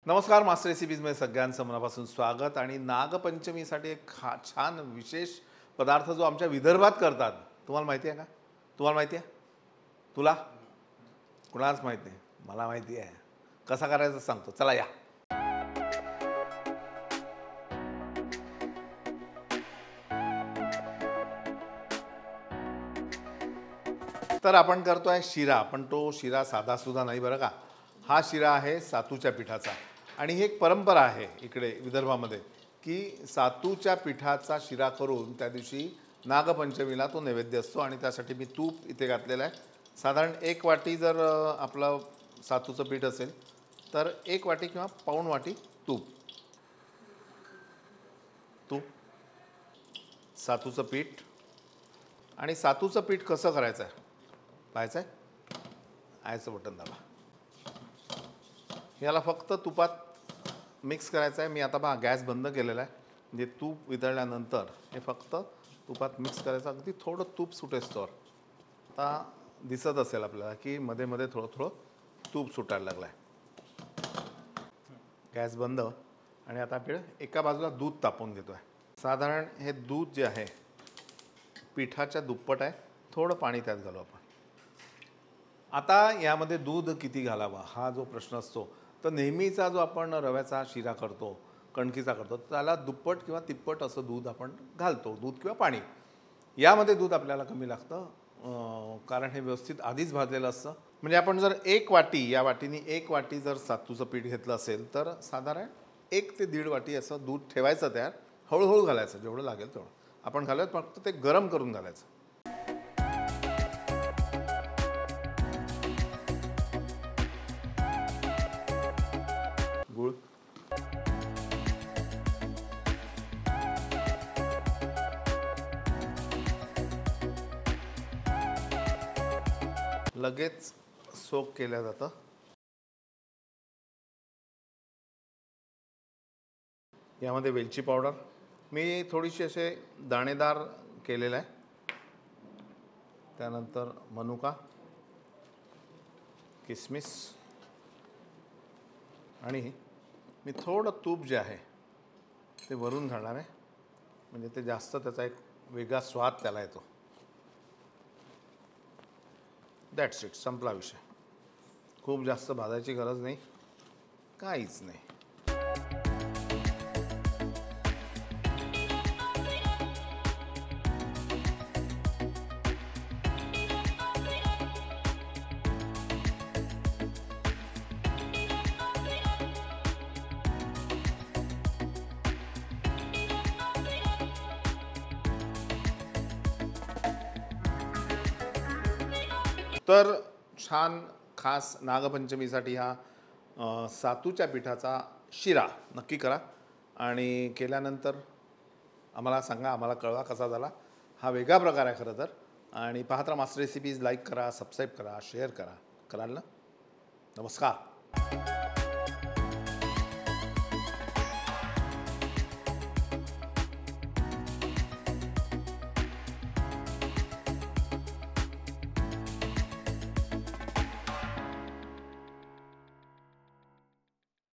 नमस्कार मास्टर रेसिपीजमध्ये सगळ्यांचं मनापासून स्वागत। आणि नागपंचमीसाठी एक छान विशेष पदार्थ जो आमच्या विदर्भात करतात, तुम्हाला माहिती आहे का? तुम्हाला माहिती आहे? तुला कुणालाच माहित नाही? मला माहिती आहे। कसा करायचं सांगतो, चला या। तर आपण करतोय शिरा, पण तो शिरा साधा सुद्धा नाही बरं का। हा शिरा आहे सातूच्या पिठाचा। आणि ही एक परंपरा आहे इकडे विदर्भामध्ये की सातूच्या पिठाचा शिरा करून त्या दिवशी नागपंचमीला तो नैवेद्य असतो। आणि त्यासाठी मी तूप इथे घातलेलं आहे। साधारण 1 वाटी जर आपलं सातूचं पीठ असेल तर 1 वाटी किंवा पाऊण वाटी तूप सातूचं पीठ। आणि सातूचं पीठ कसं करायचं आहे पाहायचं आहे? आयचं बटन दाबा। याला फक्त तुपात मिक्स करायचं आहे। मी आता पहा गॅस बंद केलेला आहे, म्हणजे तूप वितळल्यानंतर हे फक्त तुपात मिक्स करायचं। अगदी थोडं तूप सुटेस्तोवर आता दिसत असेल आपल्याला की मध्ये मध्ये थोडं थोडं तूप सुटायला लागलं आहे। गॅस बंद। आणि आता आपण एका बाजूला दूध तापवून घेतो आहे। साधारण हे दूध जे आहे पिठाच्या दुप्पट आहे। थोडं पाणी त्यात घालू आपण। आता यामध्ये दूध किती घालावा हा जो प्रश्न असतो, तर नेहमीचा जो आपण रव्याचा शिरा करतो, कणकीचा करतो, त्याला दुप्पट किंवा तिप्पट असं दूध आपण घालतो, दूध किंवा पाणी। यामध्ये दूध आपल्याला कमी लागतं कारण हे व्यवस्थित आधीच भाजलेलं असतं। म्हणजे आपण जर 1 वाटी, या वाटीने 1 वाटी जर सातूचं पीठ घेतलं असेल तर साधारण 1 ते 1.5 वाटी असं दूध ठेवायचं तयार। हळूहळू घालायचं, जेवढं लागेल तेवढं आपण घालायचं, फक्त ते गरम करून घालायचं। गुळ, लगेच सोक केलं जातं। यामध्ये वेलची पावडर मी थोडीशी असे दाणेदार केलेलं आहे। त्यानंतर मनुका, किसमिस, आणि मी थोडं तूप जे आहे ते वरून घालणार आहे, म्हणजे ते जास्त त्याचा एक वेगळा स्वाद त्याला येतो। दॅट्स इट, संपला विषय। खूप जास्त भाजायची गरज नाही, काहीच नाही। तर छान खास नागपंचमीसाठी हा सातूच्या पिठाचा शिरा नक्की करा। आणि केल्यानंतर आम्हाला सांगा, आम्हाला कळवा कसा झाला। हा वेगळा प्रकार आहे खरं तर। आणि पाहत राहा मास्टर रेसिपीज, लाईक करा, सबस्क्राईब करा, शेअर करा, कराल ना? नमस्कार।